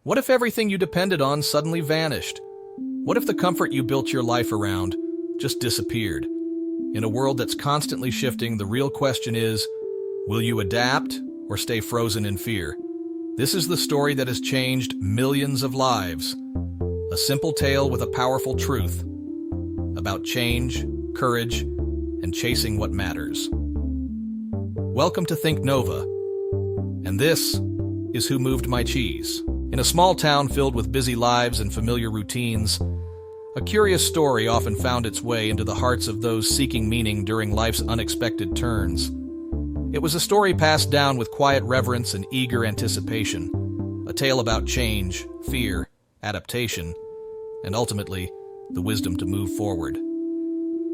What if everything you depended on suddenly vanished? What if the comfort you built your life around just disappeared? In a world that's constantly shifting, the real question is, will you adapt or stay frozen in fear? This is the story that has changed millions of lives. A simple tale with a powerful truth about change, courage, and chasing what matters. Welcome to Thinknova, and this is Who Moved My Cheese. In a small town filled with busy lives and familiar routines, a curious story often found its way into the hearts of those seeking meaning during life's unexpected turns. It was a story passed down with quiet reverence and eager anticipation, a tale about change, fear, adaptation, and ultimately, the wisdom to move forward.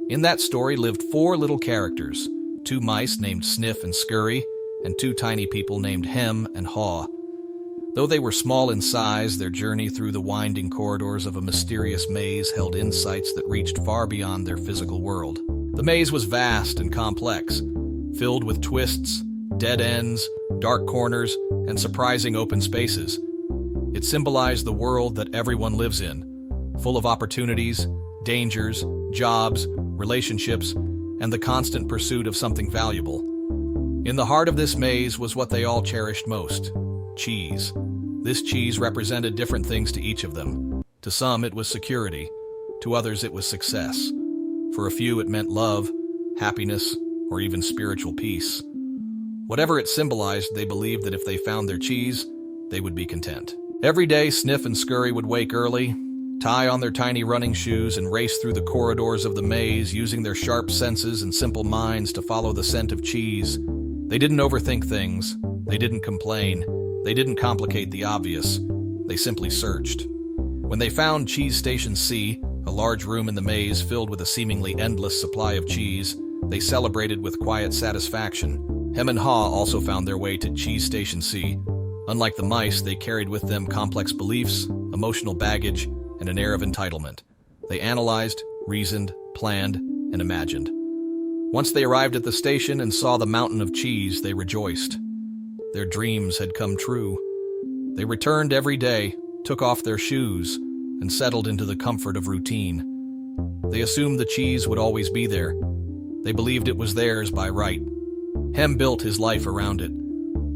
In that story lived four little characters, two mice named Sniff and Scurry, and two tiny people named Hem and Haw. Though they were small in size, their journey through the winding corridors of a mysterious maze held insights that reached far beyond their physical world. The maze was vast and complex, filled with twists, dead ends, dark corners, and surprising open spaces. It symbolized the world that everyone lives in, full of opportunities, dangers, jobs, relationships, and the constant pursuit of something valuable. In the heart of this maze was what they all cherished most: cheese. This cheese represented different things to each of them. To some, it was security. To others, it was success. For a few, it meant love, happiness, or even spiritual peace. Whatever it symbolized, they believed that if they found their cheese, they would be content. Every day, Sniff and Scurry would wake early, tie on their tiny running shoes, and race through the corridors of the maze, using their sharp senses and simple minds to follow the scent of cheese. They didn't overthink things. They didn't complain. They didn't complicate the obvious. They simply searched. When they found Cheese Station C, a large room in the maze filled with a seemingly endless supply of cheese, they celebrated with quiet satisfaction. Hem and Haw also found their way to Cheese Station C. Unlike the mice, they carried with them complex beliefs, emotional baggage, and an air of entitlement. They analyzed, reasoned, planned, and imagined. Once they arrived at the station and saw the mountain of cheese, they rejoiced. Their dreams had come true. They returned every day, took off their shoes, and settled into the comfort of routine. They assumed the cheese would always be there. They believed it was theirs by right. Hem built his life around it.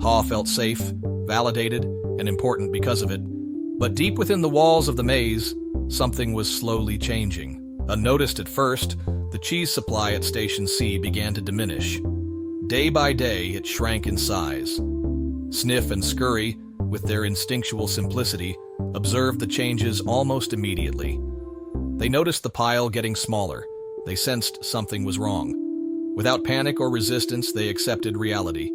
Haw felt safe, validated, and important because of it. But deep within the walls of the maze, something was slowly changing. Unnoticed at first, the cheese supply at Station C began to diminish. Day by day, it shrank in size. Sniff and Scurry, with their instinctual simplicity, observed the changes almost immediately. They noticed the pile getting smaller. They sensed something was wrong. Without panic or resistance, they accepted reality.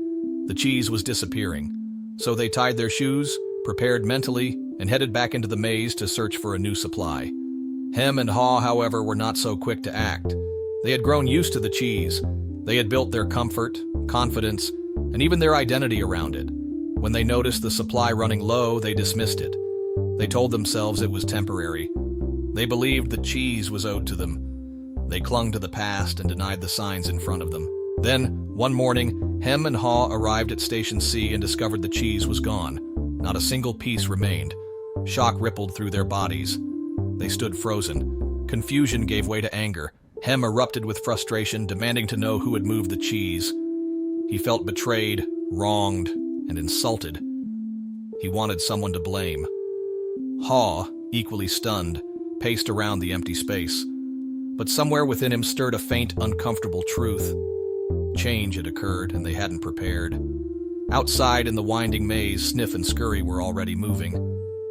The cheese was disappearing. So they tied their shoes, prepared mentally, and headed back into the maze to search for a new supply. Hem and Haw, however, were not so quick to act. They had grown used to the cheese. They had built their comfort, confidence, and even their identity around it. When they noticed the supply running low, they dismissed it. They told themselves it was temporary. They believed the cheese was owed to them. They clung to the past and denied the signs in front of them. Then, one morning, Hem and Haw arrived at Station C and discovered the cheese was gone. Not a single piece remained. Shock rippled through their bodies. They stood frozen. Confusion gave way to anger. Hem erupted with frustration, demanding to know who had moved the cheese. He felt betrayed, wronged, and insulted. He wanted someone to blame. Haw, equally stunned, paced around the empty space. But somewhere within him stirred a faint, uncomfortable truth. Change had occurred, and they hadn't prepared. Outside in the winding maze, Sniff and Scurry were already moving.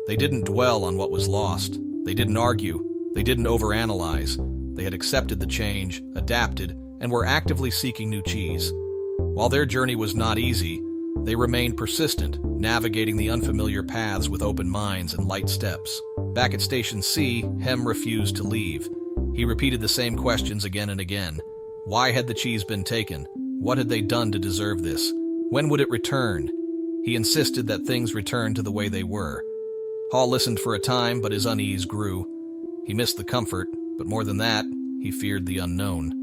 They didn't dwell on what was lost. They didn't argue. They didn't overanalyze. They had accepted the change, adapted, and were actively seeking new cheese. While their journey was not easy, they remained persistent, navigating the unfamiliar paths with open minds and light steps. Back at Station C, Hem refused to leave. He repeated the same questions again and again. Why had the cheese been taken? What had they done to deserve this? When would it return? He insisted that things return to the way they were. Haw listened for a time, but his unease grew. He missed the comfort, but more than that, he feared the unknown.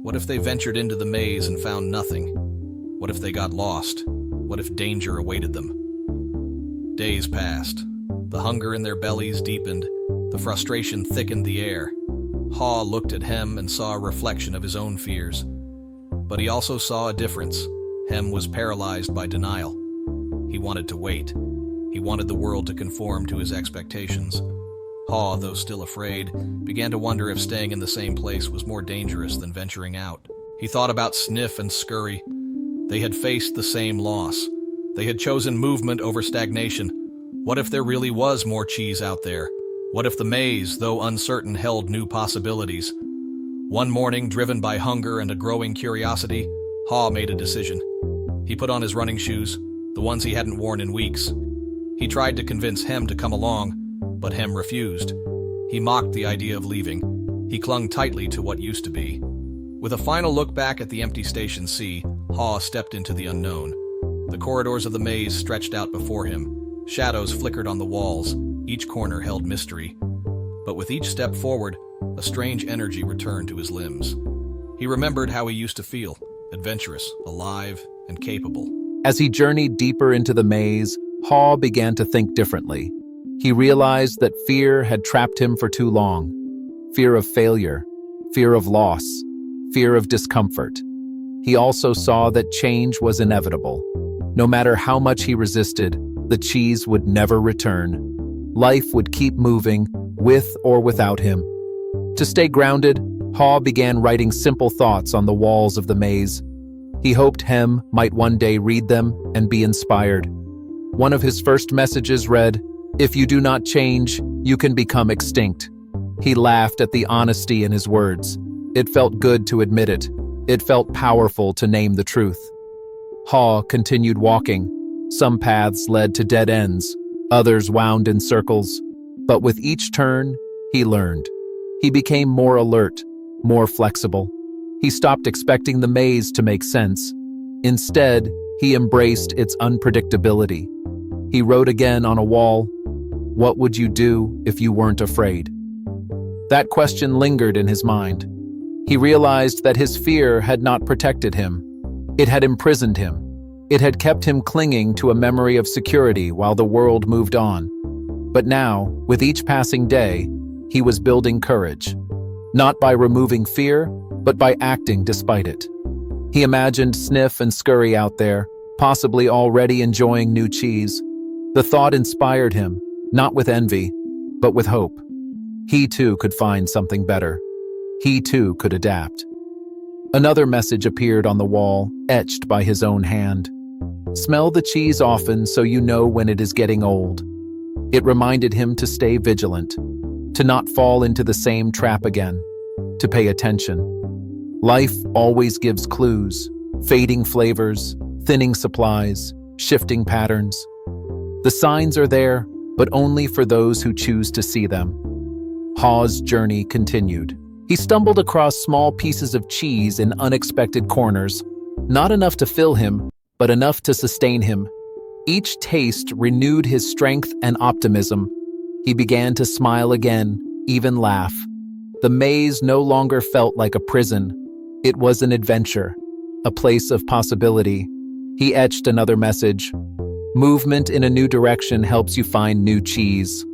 What if they ventured into the maze and found nothing? What if they got lost? What if danger awaited them? Days passed. The hunger in their bellies deepened. The frustration thickened the air. Haw looked at Hem and saw a reflection of his own fears. But he also saw a difference. Hem was paralyzed by denial. He wanted to wait. He wanted the world to conform to his expectations. Haw, though still afraid, began to wonder if staying in the same place was more dangerous than venturing out. He thought about Sniff and Scurry. They had faced the same loss. They had chosen movement over stagnation. What if there really was more cheese out there? What if the maze, though uncertain, held new possibilities? One morning, driven by hunger and a growing curiosity, Haw made a decision. He put on his running shoes, the ones he hadn't worn in weeks. He tried to convince Hem to come along, but Hem refused. He mocked the idea of leaving. He clung tightly to what used to be. With a final look back at the empty Station C, Haw stepped into the unknown. The corridors of the maze stretched out before him. Shadows flickered on the walls. Each corner held mystery. But with each step forward, a strange energy returned to his limbs. He remembered how he used to feel, adventurous, alive, and capable. As he journeyed deeper into the maze, Haw began to think differently. He realized that fear had trapped him for too long. Fear of failure, fear of loss, fear of discomfort. He also saw that change was inevitable. No matter how much he resisted, the cheese would never return. Life would keep moving, with or without him. To stay grounded, Haw began writing simple thoughts on the walls of the maze. He hoped Hem might one day read them and be inspired. One of his first messages read, "If you do not change, you can become extinct." He laughed at the honesty in his words. It felt good to admit it. It felt powerful to name the truth. Haw continued walking. Some paths led to dead ends, others wound in circles. But with each turn, he learned. He became more alert, more flexible. He stopped expecting the maze to make sense. Instead, he embraced its unpredictability. He wrote again on a wall, "What would you do if you weren't afraid?" That question lingered in his mind. He realized that his fear had not protected him. It had imprisoned him. It had kept him clinging to a memory of security while the world moved on. But now, with each passing day, he was building courage. Not by removing fear, but by acting despite it. He imagined Sniff and Scurry out there, possibly already enjoying new cheese. The thought inspired him, not with envy, but with hope. He too could find something better. He too could adapt. Another message appeared on the wall, etched by his own hand. "Smell the cheese often so you know when it is getting old." It reminded him to stay vigilant, to not fall into the same trap again, to pay attention. Life always gives clues, fading flavors, thinning supplies, shifting patterns. The signs are there, but only for those who choose to see them. Haw's journey continued. He stumbled across small pieces of cheese in unexpected corners, not enough to fill him, but enough to sustain him. Each taste renewed his strength and optimism. He began to smile again, even laugh. The maze no longer felt like a prison. It was an adventure, a place of possibility. He etched another message. "Movement in a new direction helps you find new cheese."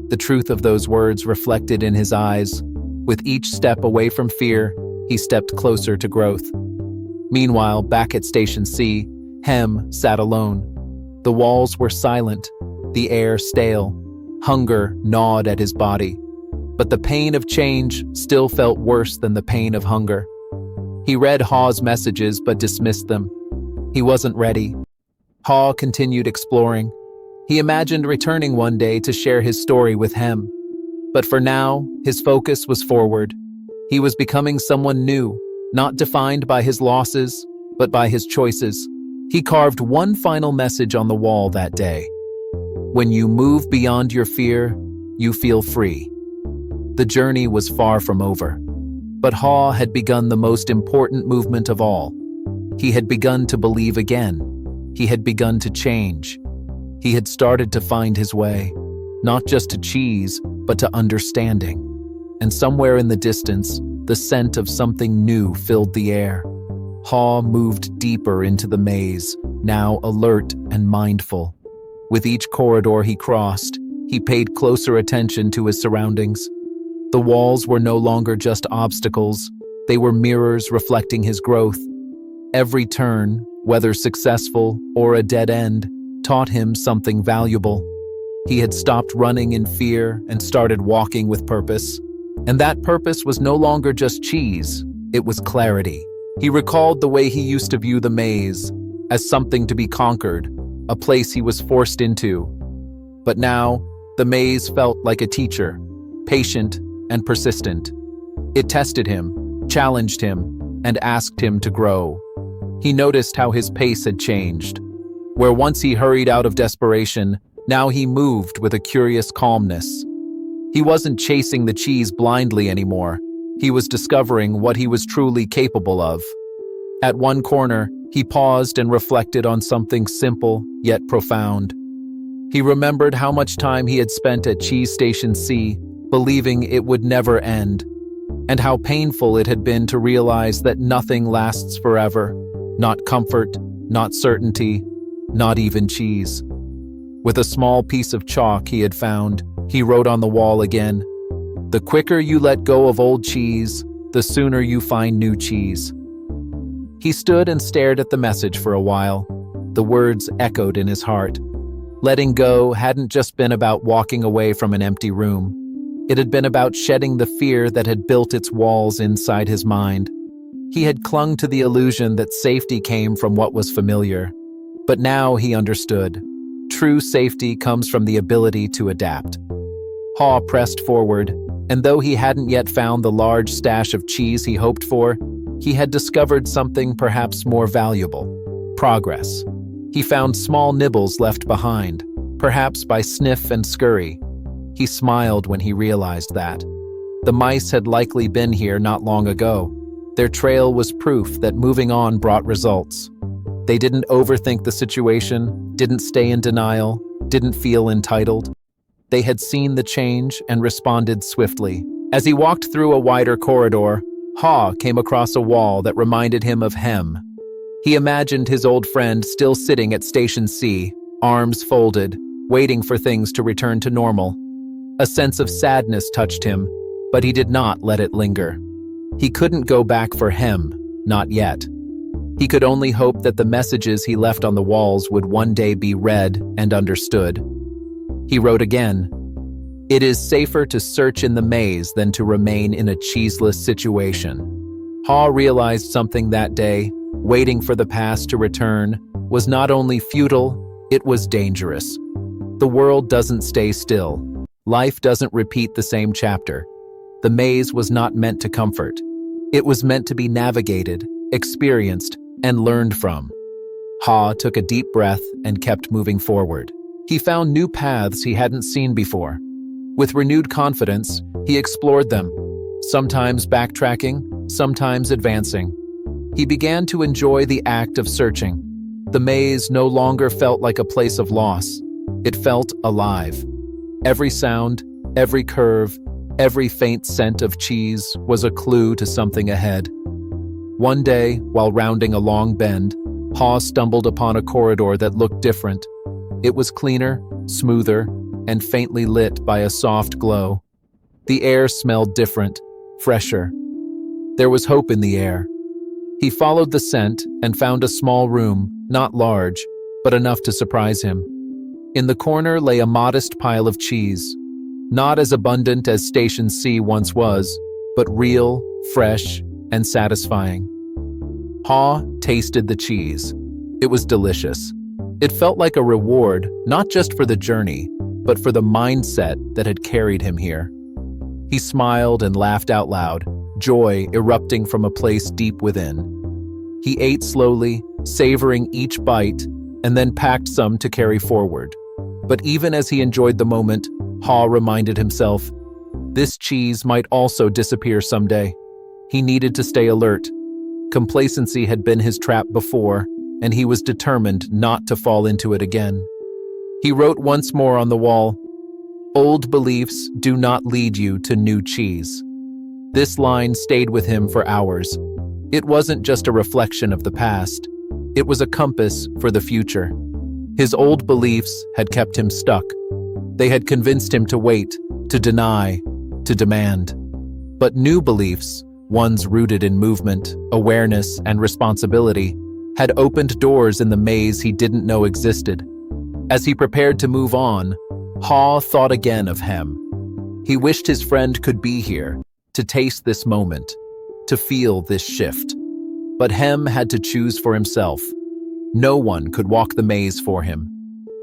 The truth of those words reflected in his eyes. With each step away from fear, he stepped closer to growth. Meanwhile, back at Station C, Hem sat alone. The walls were silent, the air stale. Hunger gnawed at his body. But the pain of change still felt worse than the pain of hunger. He read Haw's messages but dismissed them. He wasn't ready. Haw continued exploring. He imagined returning one day to share his story with Hem. But for now, his focus was forward. He was becoming someone new, not defined by his losses, but by his choices. He carved one final message on the wall that day. "When you move beyond your fear, you feel free." The journey was far from over. But Haw had begun the most important movement of all. He had begun to believe again. He had begun to change. He had started to find his way, not just to cheese, but to understanding. And somewhere in the distance, the scent of something new filled the air. Haw moved deeper into the maze, now alert and mindful. With each corridor he crossed, He paid closer attention to his surroundings. The walls were no longer just obstacles, they were mirrors reflecting his growth. Every turn, whether successful or a dead end, taught him something valuable. He had stopped running in fear and started walking with purpose. And that purpose was no longer just cheese, it was clarity. He recalled the way he used to view the maze, as something to be conquered, a place he was forced into. But now, the maze felt like a teacher, patient and persistent. It tested him, challenged him, and asked him to grow. He noticed how his pace had changed. Where once he hurried out of desperation, now he moved with a curious calmness. He wasn't chasing the cheese blindly anymore. He was discovering what he was truly capable of. At one corner, he paused and reflected on something simple yet profound. He remembered how much time he had spent at Cheese Station C, believing it would never end, and how painful it had been to realize that nothing lasts forever. Not comfort, not certainty, not even cheese. With a small piece of chalk he had found, he wrote on the wall again, "The quicker you let go of old cheese, the sooner you find new cheese." He stood and stared at the message for a while. The words echoed in his heart. Letting go hadn't just been about walking away from an empty room. It had been about shedding the fear that had built its walls inside his mind. He had clung to the illusion that safety came from what was familiar. But now he understood. True safety comes from the ability to adapt. Haw pressed forward, and though he hadn't yet found the large stash of cheese he hoped for, he had discovered something perhaps more valuable: progress. He found small nibbles left behind, perhaps by sniff and scurry. He smiled when he realized that. The mice had likely been here not long ago. Their trail was proof that moving on brought results. They didn't overthink the situation, didn't stay in denial, didn't feel entitled. They had seen the change and responded swiftly. As he walked through a wider corridor, Haw came across a wall that reminded him of Hem. He imagined his old friend still sitting at Station C, arms folded, waiting for things to return to normal. A sense of sadness touched him, but he did not let it linger. He couldn't go back for Hem, not yet. He could only hope that the messages he left on the walls would one day be read and understood. He wrote again, "It is safer to search in the maze than to remain in a cheeseless situation." Haw realized something that day. Waiting for the past to return was not only futile, it was dangerous. The world doesn't stay still. Life doesn't repeat the same chapter. The maze was not meant to comfort. It was meant to be navigated, experienced, and learned from. Haw took a deep breath and kept moving forward. He found new paths he hadn't seen before. With renewed confidence, he explored them, sometimes backtracking, sometimes advancing. He began to enjoy the act of searching. The maze no longer felt like a place of loss. It felt alive. Every sound, every curve, every faint scent of cheese was a clue to something ahead. One day, while rounding a long bend, Haw stumbled upon a corridor that looked different. It was cleaner, smoother, and faintly lit by a soft glow. The air smelled different, fresher. There was hope in the air. He followed the scent and found a small room, not large, but enough to surprise him. In the corner lay a modest pile of cheese, not as abundant as Station C once was, but real, fresh, and satisfying. Haw tasted the cheese. It was delicious. It felt like a reward, not just for the journey, but for the mindset that had carried him here. He smiled and laughed out loud, joy erupting from a place deep within. He ate slowly, savoring each bite, and then packed some to carry forward. But even as he enjoyed the moment, Haw reminded himself, this cheese might also disappear someday. He needed to stay alert. Complacency had been his trap before, and he was determined not to fall into it again. He wrote once more on the wall, "Old beliefs do not lead you to new cheese." This line stayed with him for hours. It wasn't just a reflection of the past. It was a compass for the future. His old beliefs had kept him stuck. They had convinced him to wait, to deny, to demand. But new beliefs, ones rooted in movement, awareness, and responsibility, had opened doors in the maze he didn't know existed. As he prepared to move on, Ha thought again of Hem. He wished his friend could be here, to taste this moment, to feel this shift. But Hem had to choose for himself. No one could walk the maze for him.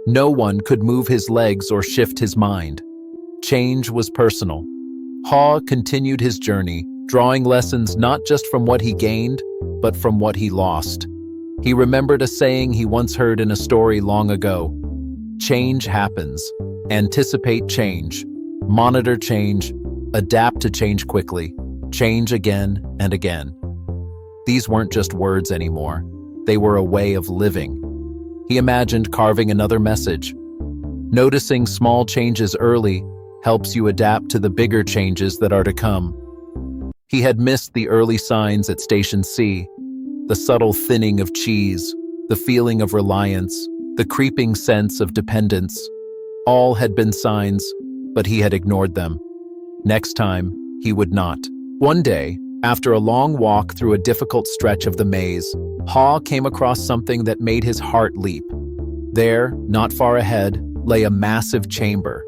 No one could move his legs or shift his mind. Change was personal. Ha continued his journey, drawing lessons not just from what he gained, but from what he lost. He remembered a saying he once heard in a story long ago. Change happens. Anticipate change. Monitor change. Adapt to change quickly. Change again and again. These weren't just words anymore. They were a way of living. He imagined carving another message. Noticing small changes early helps you adapt to the bigger changes that are to come. He had missed the early signs at Station C, the subtle thinning of cheese, the feeling of reliance, the creeping sense of dependence. All had been signs, but he had ignored them. Next time, he would not. One day, after a long walk through a difficult stretch of the maze, Ha came across something that made his heart leap. There, not far ahead, lay a massive chamber.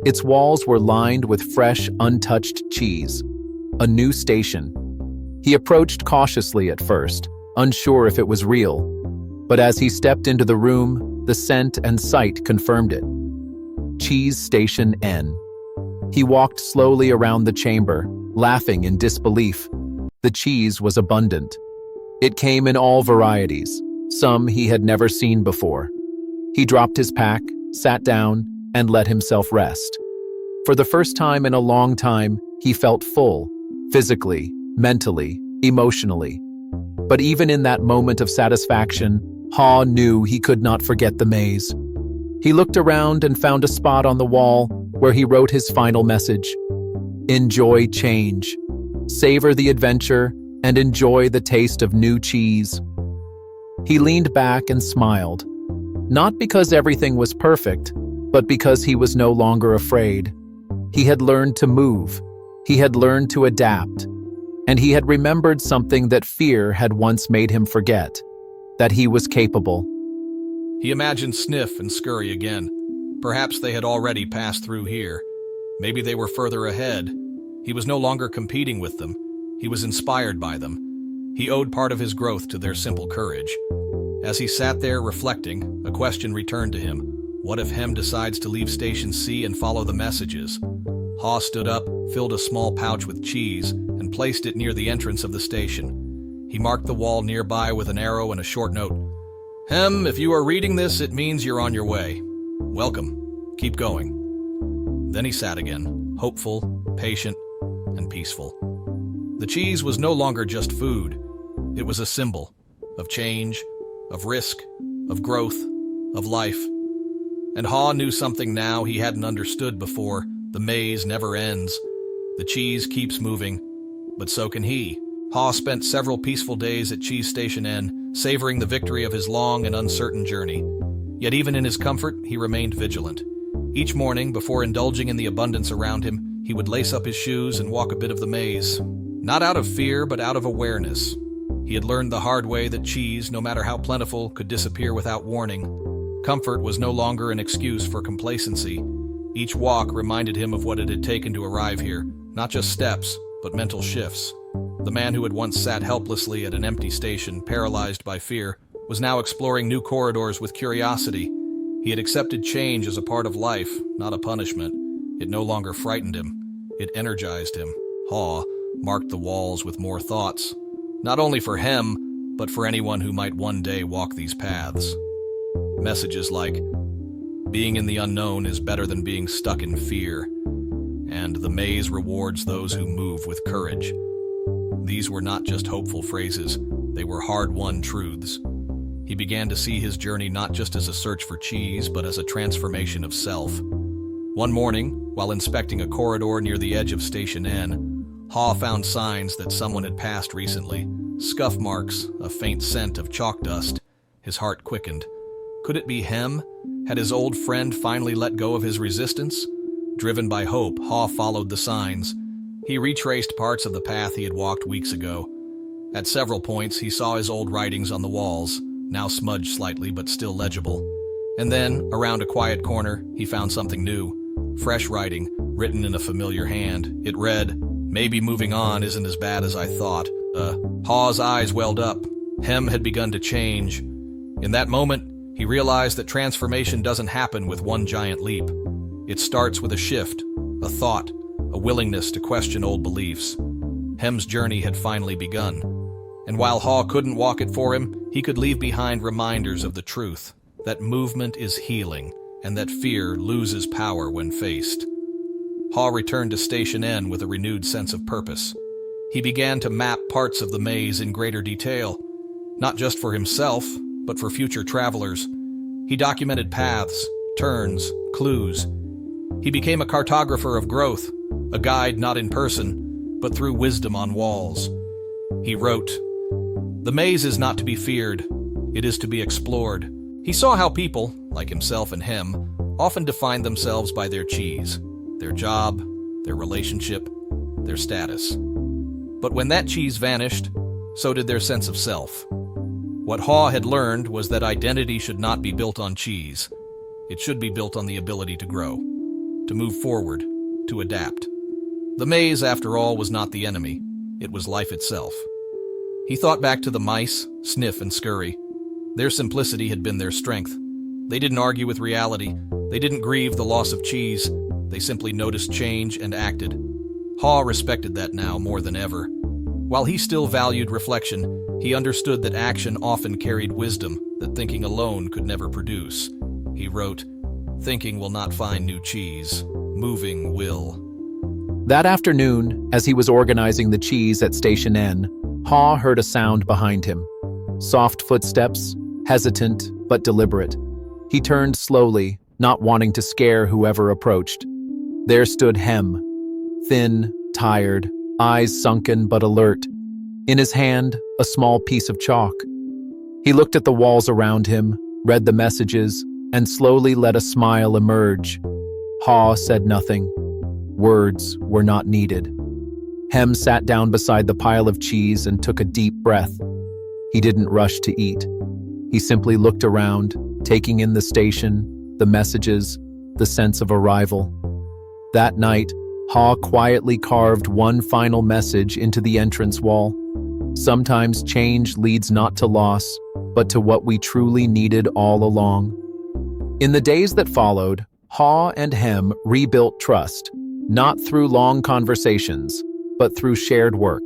Its walls were lined with fresh, untouched cheese. A new station. He approached cautiously at first, unsure if it was real. But as he stepped into the room, the scent and sight confirmed it. Cheese Station N. He walked slowly around the chamber, laughing in disbelief. The cheese was abundant. It came in all varieties, some he had never seen before. He dropped his pack, sat down, and let himself rest. For the first time in a long time, he felt full, physically, mentally, emotionally. But even in that moment of satisfaction, Ha knew he could not forget the maze. He looked around and found a spot on the wall where he wrote his final message. Enjoy change. Savor the adventure and enjoy the taste of new cheese. He leaned back and smiled, not because everything was perfect, but because he was no longer afraid. He had learned to move. He had learned to adapt. And he had remembered something that fear had once made him forget, that he was capable. He imagined Sniff and Scurry again. Perhaps they had already passed through here. Maybe they were further ahead. He was no longer competing with them. He was inspired by them. He owed part of his growth to their simple courage. As he sat there reflecting, a question returned to him. What if Hem decides to leave Station C and follow the messages? Ha stood up, filled a small pouch with cheese, and placed it near the entrance of the station. He marked the wall nearby with an arrow and a short note. Hem, if you are reading this, it means you're on your way. Welcome. Keep going. Then he sat again, hopeful, patient, and peaceful. The cheese was no longer just food. It was a symbol of change, of risk, of growth, of life. And Ha knew something now he hadn't understood before. The maze never ends. The cheese keeps moving, but so can he. Ha spent several peaceful days at Cheese Station N, savoring the victory of his long and uncertain journey. Yet even in his comfort, he remained vigilant. Each morning, before indulging in the abundance around him, he would lace up his shoes and walk a bit of the maze. Not out of fear, but out of awareness. He had learned the hard way that cheese, no matter how plentiful, could disappear without warning. Comfort was no longer an excuse for complacency. Each walk reminded him of what it had taken to arrive here, not just steps, but mental shifts. The man who had once sat helplessly at an empty station, paralyzed by fear, was now exploring new corridors with curiosity. He had accepted change as a part of life, not a punishment. It no longer frightened him. It energized him. Ha marked the walls with more thoughts, not only for him, but for anyone who might one day walk these paths. Messages like, being in the unknown is better than being stuck in fear, and the maze rewards those who move with courage. These were not just hopeful phrases, they were hard-won truths. He began to see his journey not just as a search for cheese, but as a transformation of self. One morning, while inspecting a corridor near the edge of Station N, Ha found signs that someone had passed recently. Scuff marks, a faint scent of chalk dust. His heart quickened. Could it be Hem? Had his old friend finally let go of his resistance? Driven by hope, Haw followed the signs. He retraced parts of the path he had walked weeks ago. At several points, he saw his old writings on the walls, now smudged slightly but still legible. And then, around a quiet corner, he found something new. Fresh writing, written in a familiar hand. It read, "Maybe moving on isn't as bad as I thought." Haw's eyes welled up. Hem had begun to change. In that moment, he realized that transformation doesn't happen with one giant leap. It starts with a shift, a thought, a willingness to question old beliefs. Hem's journey had finally begun. And while Haw couldn't walk it for him, he could leave behind reminders of the truth, that movement is healing, and that fear loses power when faced. Haw returned to Station N with a renewed sense of purpose. He began to map parts of the maze in greater detail, not just for himself, but for future travelers. He documented paths, turns, clues. He became a cartographer of growth, a guide not in person, but through wisdom on walls. He wrote, "The maze is not to be feared, it is to be explored." He saw how people, like himself and him, often define themselves by their cheese, their job, their relationship, their status. But when that cheese vanished, so did their sense of self. What Haw had learned was that identity should not be built on cheese. It should be built on the ability to grow, to move forward, to adapt. The maze, after all, was not the enemy. It was life itself. He thought back to the mice, Sniff and Scurry. Their simplicity had been their strength. They didn't argue with reality. They didn't grieve the loss of cheese. They simply noticed change and acted. Haw respected that now more than ever. While he still valued reflection, he understood that action often carried wisdom that thinking alone could never produce. He wrote, "Thinking will not find new cheese. Moving will." That afternoon, as he was organizing the cheese at Station N, Haw heard a sound behind him. Soft footsteps, hesitant but deliberate. He turned slowly, not wanting to scare whoever approached. There stood Hem, thin, tired, eyes sunken but alert. In his hand, a small piece of chalk. He looked at the walls around him, read the messages, and slowly let a smile emerge. Haw said nothing. Words were not needed. Hem sat down beside the pile of cheese and took a deep breath. He didn't rush to eat. He simply looked around, taking in the station, the messages, the sense of arrival. That night, Haw quietly carved one final message into the entrance wall. Sometimes change leads not to loss, but to what we truly needed all along. In the days that followed, Haw and Hem rebuilt trust, not through long conversations, but through shared work.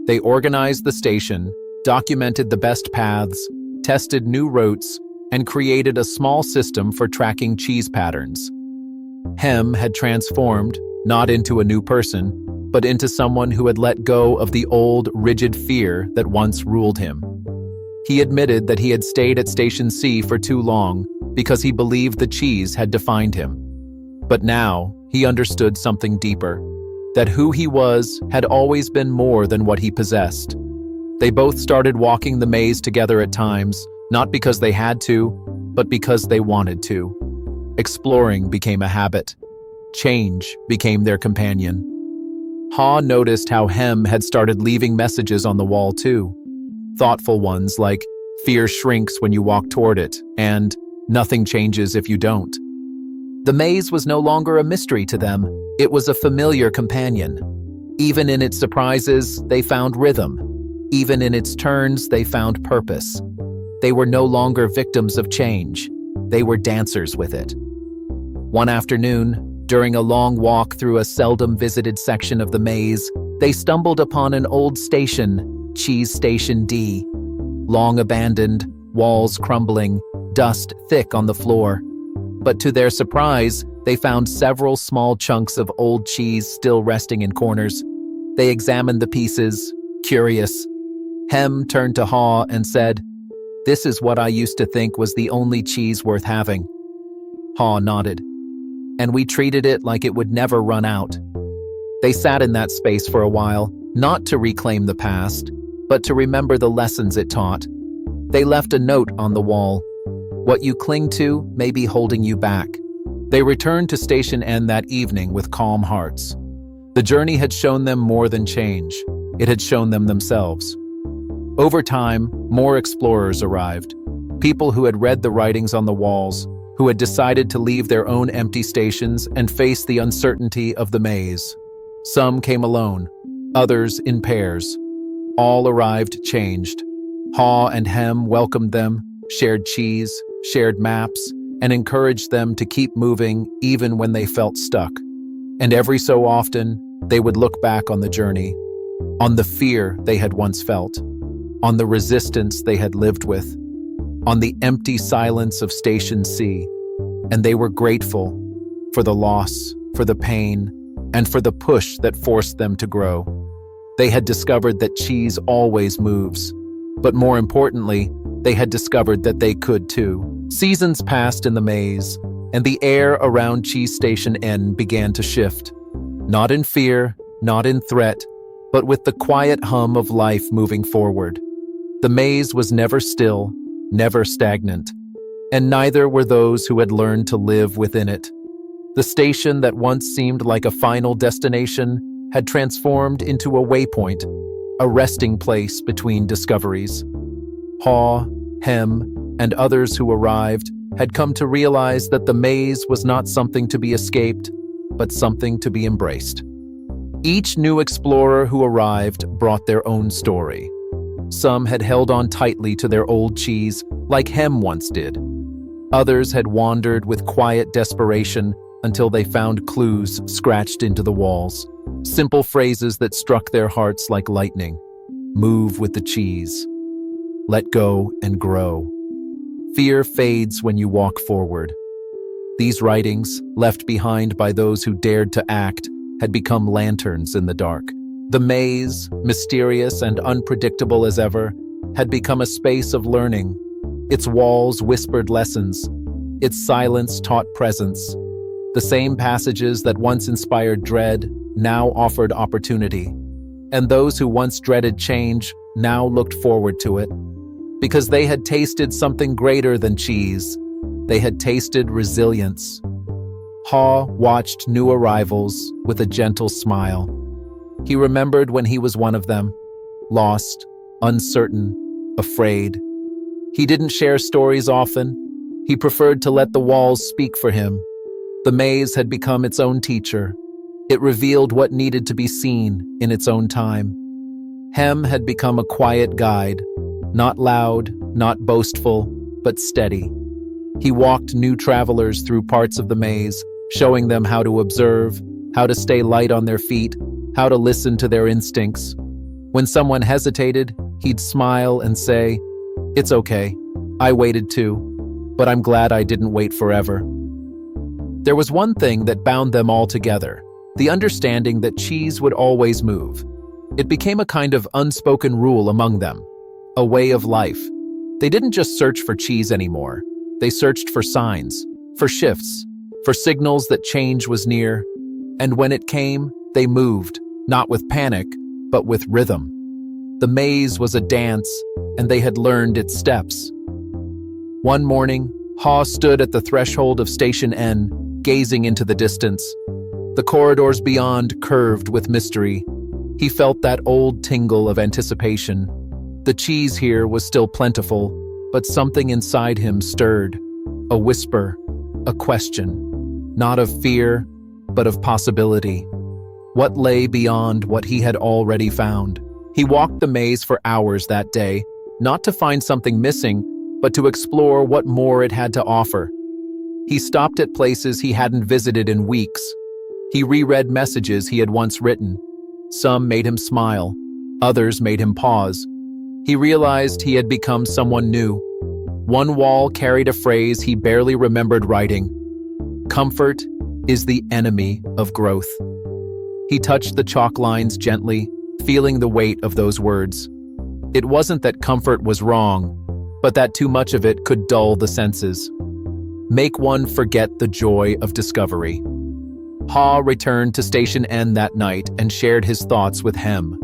They organized the station, documented the best paths, tested new routes, and created a small system for tracking cheese patterns. Hem had transformed, not into a new person, but into someone who had let go of the old, rigid fear that once ruled him. He admitted that he had stayed at Station C for too long because he believed the cheese had defined him. But now, he understood something deeper, that who he was had always been more than what he possessed. They both started walking the maze together at times, not because they had to, but because they wanted to. Exploring became a habit. Change became their companion. Haw noticed how Hem had started leaving messages on the wall too. Thoughtful ones like, "Fear shrinks when you walk toward it," and "Nothing changes if you don't." The maze was no longer a mystery to them. It was a familiar companion. Even in its surprises, they found rhythm. Even in its turns, they found purpose. They were no longer victims of change. They were dancers with it. One afternoon, during a long walk through a seldom visited section of the maze, they stumbled upon an old station, Cheese Station D. Long abandoned, walls crumbling, dust thick on the floor. But to their surprise, they found several small chunks of old cheese still resting in corners. They examined the pieces, curious. Hem turned to Haw and said, "This is what I used to think was the only cheese worth having." Haw nodded. "And we treated it like it would never run out." They sat in that space for a while, not to reclaim the past, but to remember the lessons it taught. They left a note on the wall. What you cling to may be holding you back. They returned to Station N that evening with calm hearts. The journey had shown them more than change. It had shown them themselves. Over time, more explorers arrived. People who had read the writings on the walls, who had decided to leave their own empty stations and face the uncertainty of the maze. Some came alone, others in pairs. All arrived changed. Haw and Hem welcomed them, shared cheese, shared maps, and encouraged them to keep moving even when they felt stuck. And every so often, they would look back on the journey, on the fear they had once felt, on the resistance they had lived with, on the empty silence of Station C, and they were grateful for the loss, for the pain, and for the push that forced them to grow. They had discovered that cheese always moves, but more importantly, they had discovered that they could too. Seasons passed in the maze, and the air around Cheese Station N began to shift. Not in fear, not in threat, but with the quiet hum of life moving forward. The maze was never still, never stagnant, and neither were those who had learned to live within it. The station that once seemed like a final destination had transformed into a waypoint, a resting place between discoveries. Haw, Hem, and others who arrived had come to realize that the maze was not something to be escaped, but something to be embraced. Each new explorer who arrived brought their own story. Some had held on tightly to their old cheese, like Hem once did. Others had wandered with quiet desperation until they found clues scratched into the walls, simple phrases that struck their hearts like lightning. Move with the cheese. Let go and grow. Fear fades when you walk forward. These writings, left behind by those who dared to act, had become lanterns in the dark. The maze, mysterious and unpredictable as ever, had become a space of learning. Its walls whispered lessons. Its silence taught presence. The same passages that once inspired dread now offered opportunity. And those who once dreaded change now looked forward to it. Because they had tasted something greater than cheese. They had tasted resilience. Haw watched new arrivals with a gentle smile. He remembered when he was one of them, lost, uncertain, afraid. He didn't share stories often. He preferred to let the walls speak for him. The maze had become its own teacher. It revealed what needed to be seen in its own time. Hem had become a quiet guide, not loud, not boastful, but steady. He walked new travelers through parts of the maze, showing them how to observe, how to stay light on their feet, how to listen to their instincts. When someone hesitated, he'd smile and say, "It's okay. I waited too, but I'm glad I didn't wait forever." There was one thing that bound them all together, the understanding that cheese would always move. It became a kind of unspoken rule among them, a way of life. They didn't just search for cheese anymore. They searched for signs, for shifts, for signals that change was near. And when it came, they moved, not with panic, but with rhythm. The maze was a dance, and they had learned its steps. One morning, Haw stood at the threshold of Station N, gazing into the distance. The corridors beyond curved with mystery. He felt that old tingle of anticipation. The cheese here was still plentiful, but something inside him stirred. A whisper, a question. Not of fear, but of possibility. What lay beyond what he had already found? He walked the maze for hours that day, not to find something missing, but to explore what more it had to offer. He stopped at places he hadn't visited in weeks. He reread messages he had once written. Some made him smile, others made him pause. He realized he had become someone new. One wall carried a phrase he barely remembered writing. Comfort is the enemy of growth. He touched the chalk lines gently, feeling the weight of those words. It wasn't that comfort was wrong, but that too much of it could dull the senses. Make one forget the joy of discovery. Haw returned to Station N that night and shared his thoughts with Hem.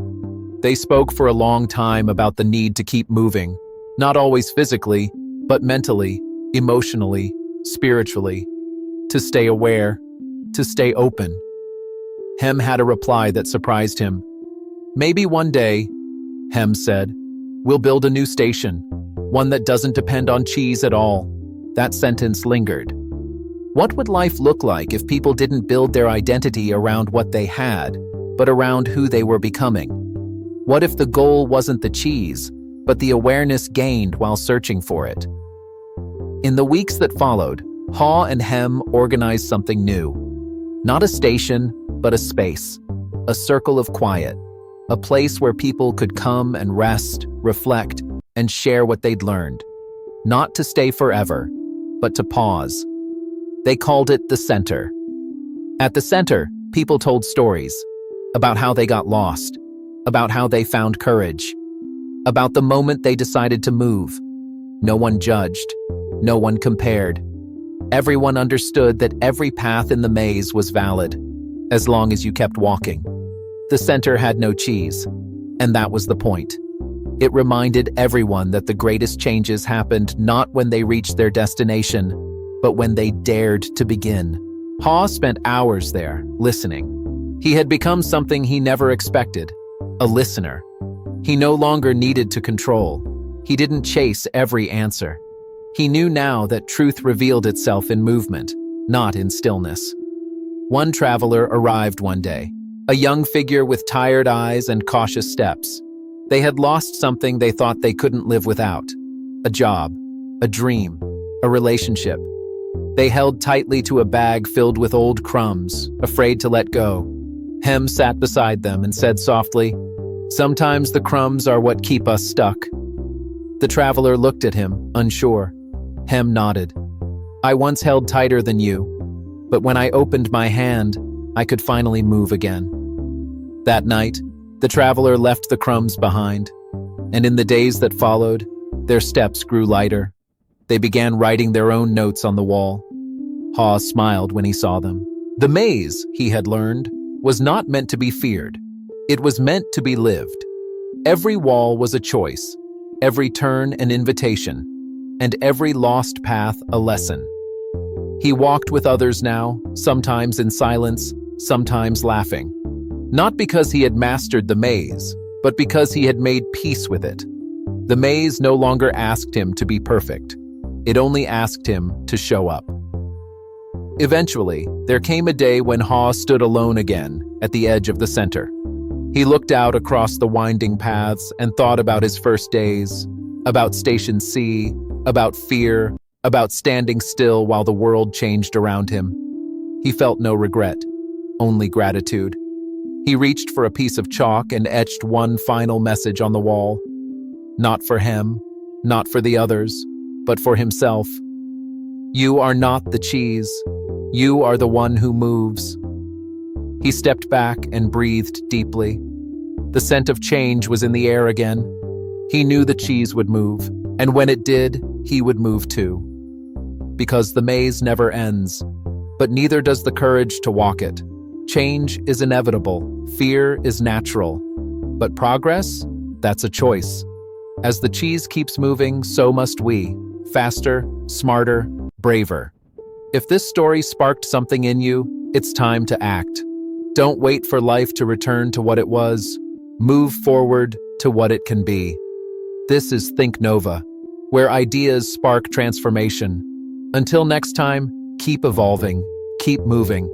They spoke for a long time about the need to keep moving, not always physically, but mentally. emotionally, spiritually, to stay aware, to stay open. Hem had a reply that surprised him. "Maybe one day," Hem said, "we'll build a new station, one that doesn't depend on cheese at all." That sentence lingered. What would life look like if people didn't build their identity around what they had, but around who they were becoming? What if the goal wasn't the cheese, but the awareness gained while searching for it? In the weeks that followed, Ha and Hem organized something new. Not a station, but a space. A circle of quiet. A place where people could come and rest, reflect, and share what they'd learned. Not to stay forever, but to pause. They called it the center. At the center, people told stories about how they got lost, about how they found courage, about the moment they decided to move. No one judged, no one compared. Everyone understood that every path in the maze was valid, as long as you kept walking. The center had no cheese, and that was the point. It reminded everyone that the greatest changes happened not when they reached their destination, but when they dared to begin. Ha spent hours there, listening. He had become something he never expected, a listener. He no longer needed to control. He didn't chase every answer. He knew now that truth revealed itself in movement, not in stillness. One traveler arrived one day, a young figure with tired eyes and cautious steps. They had lost something they thought they couldn't live without. A job, a dream, a relationship. They held tightly to a bag filled with old crumbs, afraid to let go. Hem sat beside them and said softly, "Sometimes the crumbs are what keep us stuck." The traveler looked at him, unsure. Hem nodded. "I once held tighter than you, but when I opened my hand, I could finally move again." That night, the traveler left the crumbs behind, and in the days that followed, their steps grew lighter. They began writing their own notes on the wall. Ha smiled when he saw them. The maze, he had learned, was not meant to be feared. It was meant to be lived. Every wall was a choice, every turn an invitation, and every lost path a lesson. He walked with others now, sometimes in silence, sometimes laughing. Not because he had mastered the maze, but because he had made peace with it. The maze no longer asked him to be perfect. It only asked him to show up. Eventually, there came a day when Ha stood alone again at the edge of the center. He looked out across the winding paths and thought about his first days, about Station C, about fear, about standing still while the world changed around him. He felt no regret, only gratitude. He reached for a piece of chalk and etched one final message on the wall. Not for him, not for the others, but for himself. You are not the cheese. You are the one who moves. He stepped back and breathed deeply. The scent of change was in the air again. He knew the cheese would move, and when it did, he would move too. Because the maze never ends, but neither does the courage to walk it. Change is inevitable, fear is natural, but progress, that's a choice. As the cheese keeps moving, so must we. Faster, smarter, braver. If this story sparked something in you, it's time to act. Don't wait for life to return to what it was. Move forward to what it can be. This is Thinknova, where ideas spark transformation. Until next time, keep evolving, keep moving.